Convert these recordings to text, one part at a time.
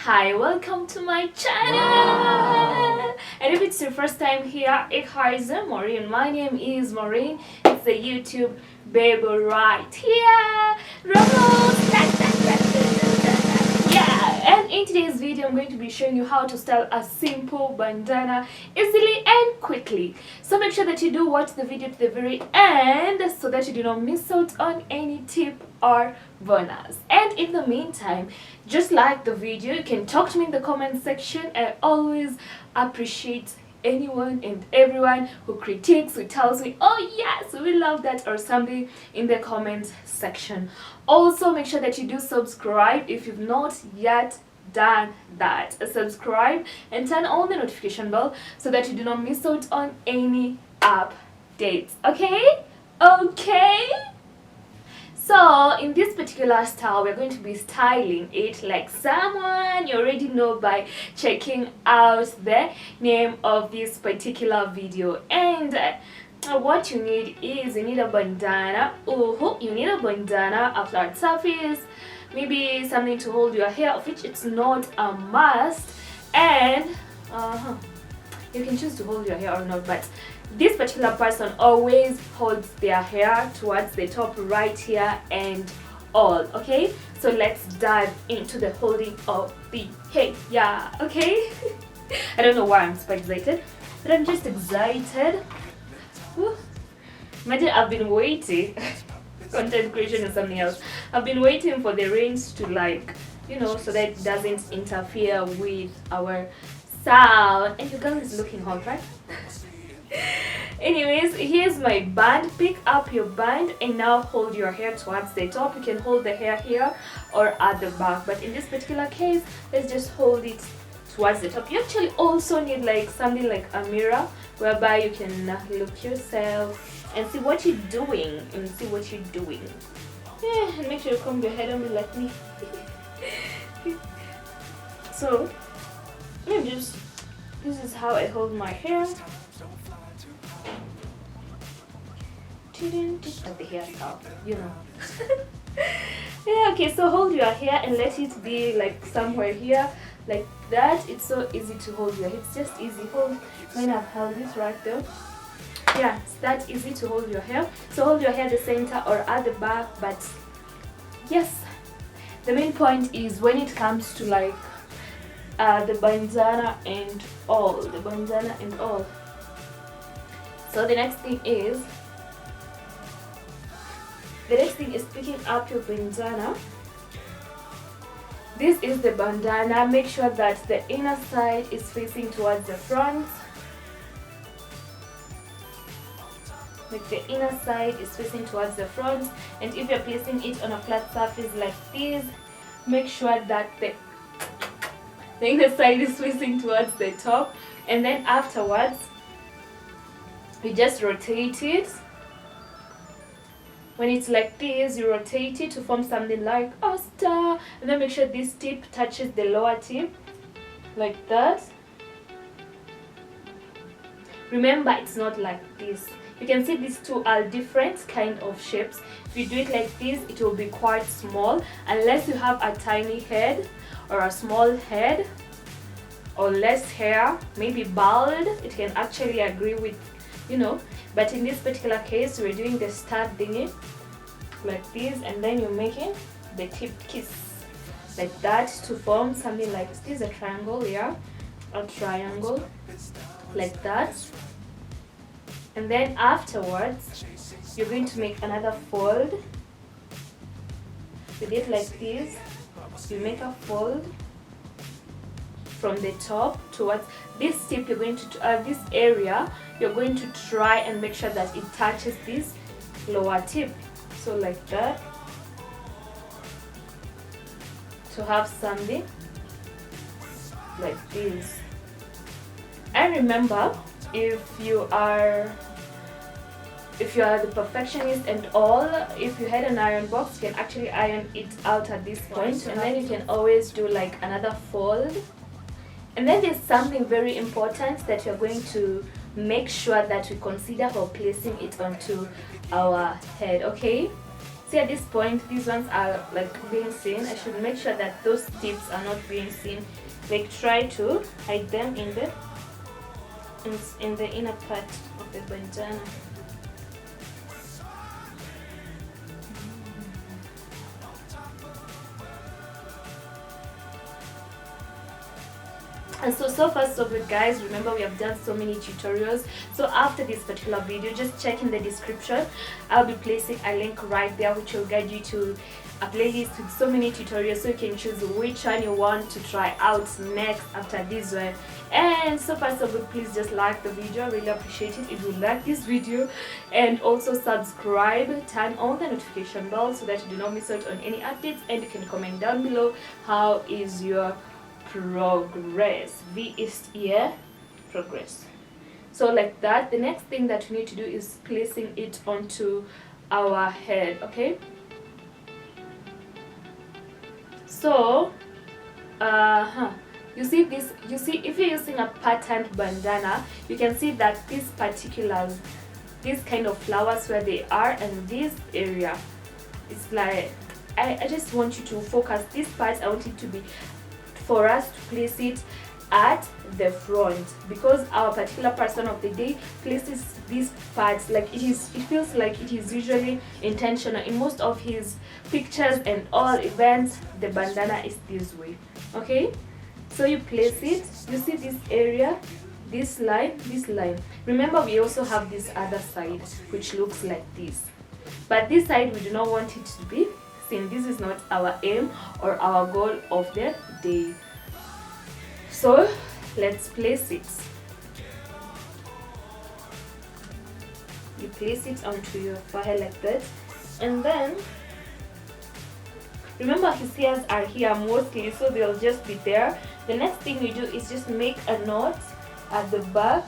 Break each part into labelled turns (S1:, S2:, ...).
S1: Hi, welcome to my channel. And if it's your first time here, hi, Maureen. My name is Maureen. It's the YouTube baby right here. Ramos. Yeah, and in today's video I'm going to be showing you how to style a simple bandana easily and quickly. So make sure that you do watch the video to the very end so that you do not miss out on any tip or bonus. And in the meantime, just like the video, you can talk to me in the comment section. I always appreciate anyone and everyone who critiques, who tells me, oh yes, we love that or something in the comment section. Also, make sure that you do subscribe if you've not yet done that. Subscribe and turn on the notification bell so that you do not miss out on any updates. Okay? So in this particular style, we're going to be styling it like someone you already know by checking out the name of this particular video. And what you need is, you need a bandana. You need a bandana, a flat surface, maybe something to hold your hair, of which it's not a must. And you can choose to hold your hair or not, but this particular person always holds their hair towards the top right here and all. Okay, so let's dive into the holding of the hair. Yeah, okay. I don't know why I'm so excited, but I'm just excited. Woo. Imagine I've been waiting. Content creation is something else. I've been waiting for the rains to, like, you know, so that it doesn't interfere with our sound. And your girl is looking hot, right? Anyways, here's my band. Pick up your band and now hold your hair towards the top. You can hold the hair here or at the back, but in this particular case, let's just hold it towards the top. You actually also need like something like a mirror whereby you can look yourself and see what you're doing yeah, and make sure you comb your head on me like me. So this is how I hold my hair. At the hairstyle, you know. Yeah, okay, so hold your hair and let it be like somewhere here, like that. It's so easy to hold your hair. It's just easy. Hold. When I've held it right there. Yeah, it's that easy to hold your hair. So hold your hair at the center or at the back, but yes, the main point is when it comes to like the bandana and all. So the next thing is picking up your bandana. This is the bandana. Make sure that the inner side is facing towards the front. Like the inner side is facing towards the front. And if you're placing it on a flat surface like this, make sure that the inner side is facing towards the top. And then afterwards, you just rotate it. When it's like this, you rotate it to form something like a star, and then make sure this tip touches the lower tip like that. Remember, it's not like this. You can see these two are different kind of shapes. If you do it like this, it will be quite small unless you have a tiny head or a small head or less hair, maybe bald. It can actually agree with, you know, but in this particular case we're doing the star thingy like this, and then you're making the tip kiss like that to form something like this is a triangle. Yeah, a triangle like that. And then afterwards you're going to make another fold with it like this. You make a fold from the top towards this tip. You're going to this area, you're going to try and make sure that it touches this lower tip, so like that, to have something like this. And remember, if you are the perfectionist and all, if you had an iron box, you can actually iron it out at this point, and then you can always do like another fold. And then there's something very important that you're going to make sure that we consider for placing it onto our head. Okay, so See, at this point, these ones are like being seen. I should make sure that those tips are not being seen. Like, try to hide them in the inner part of the bandana. And so far so good, guys. Remember, we have done so many tutorials. So after this particular video, just check in the description. I'll be placing a link right there which will guide you to a playlist with so many tutorials, so you can choose which one you want to try out next after this one. And so far so good, please just like the video. I really appreciate it if you like this video, and also subscribe, turn on the notification bell so that you do not miss out on any updates, and you can comment down below how is your progress. V is ear progress. So like that, the next thing that we need to do is placing it onto our head. Okay, so you see this, you see, if you're using a patterned bandana, you can see that these kind of flowers where they are, and this area, it's like I just want you to focus this part. I want it to be for us to place it at the front, because our particular person of the day places these parts like it feels like it is usually intentional. In most of his pictures and all events, the bandana is this way. Okay, so you place it, you see this area, this line. Remember, we also have this other side which looks like this, but this side we do not want it to be seen. This is not our aim or our goal of the day. So let's place it. You place it onto your forehead like that, and then remember, his ears are here mostly, so they'll just be there. The next thing you do is just make a knot at the back.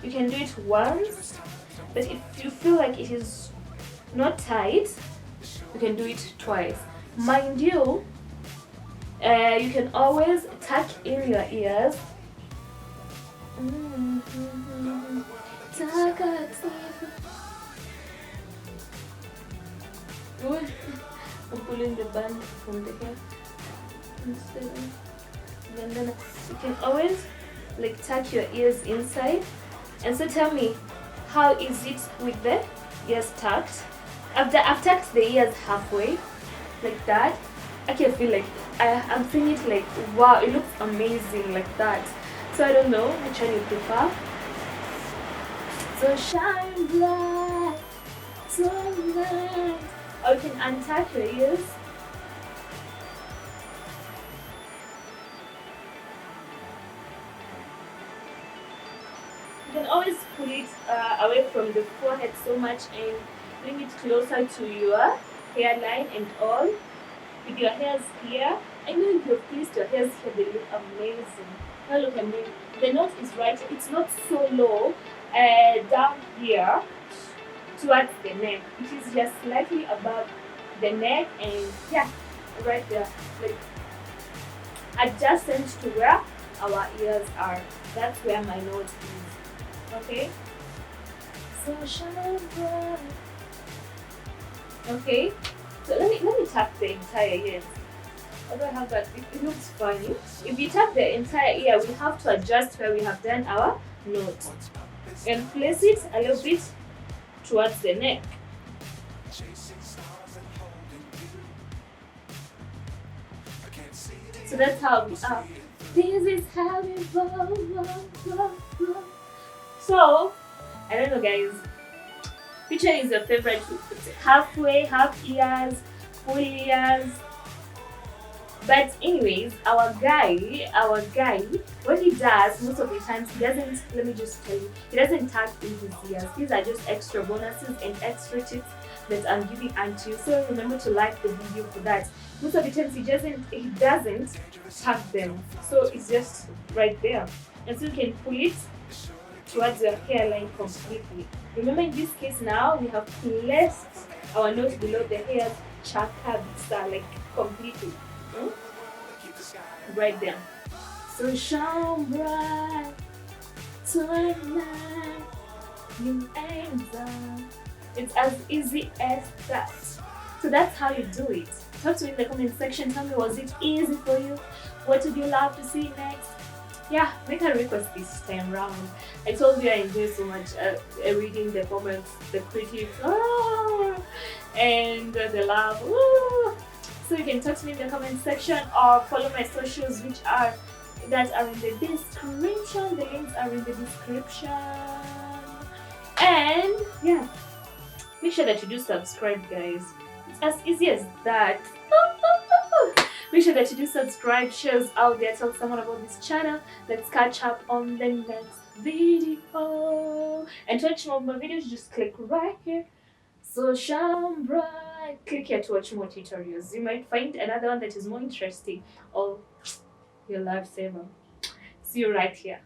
S1: You can do it once, but if you feel like it is not tight, you can do it twice. Mind you, you can always tuck in your ears. I'm pulling the band from the hair. You can always like tuck your ears inside. And so tell me, how is it with the ears tucked? After I've tucked the ears halfway, like that, I can feel like I'm seeing it like, wow, it looks amazing like that. So I don't know which one you prefer. So shine bright tonight. Or you can untuck your ears. You can always pull it away from the forehead so much and bring it closer to your hairline and all. With your hairs here, I know if you've placed your hairs here, they look amazing. Now look at me. The knot is right. It's not so low down here towards the neck. It is just slightly above the neck, and yeah, right there, like adjacent to where our ears are. That's where my knot is. Okay. So shine bright. Okay. So let me tap the entire ear. I don't have that. It looks funny. If you tap the entire ear, we have to adjust where we have done our knot and place it a little bit towards the neck. So that's how we are. This is how we roll. So I don't know, guys. Which one is your favorite? Halfway, half ears, full ears? But anyways, our guy, what he does most of the times, he doesn't, let me just tell you, he doesn't tuck in his ears. These are just extra bonuses and extra tips that I'm giving unto you. So remember to like the video for that. Most of the times he doesn't tuck them. So it's just right there. And so you can pull it towards your hairline completely. Remember, in this case now, we have placed our nose below the hair's chakra, like completely. Right there. So shine bright tonight, you ain't done. It's as easy as that. So that's how you do it. Talk to me in the comment section. Tell me, was it easy for you? What would you love to see next? Yeah, make a request this time round. I told you I enjoy so much reading the comments, the critics, and the love. So you can talk to me in the comment section or follow my socials, which are that are in the description. The links are in the description. And yeah, make sure that you do subscribe, guys. It's as easy as that. Make sure that you do subscribe, shares out there, tell someone about this channel. Let's catch up on the next video. And to watch more of my videos, just click right here. So shine bright. Click here to watch more tutorials. You might find another one that is more interesting or your lifesaver. See you right here.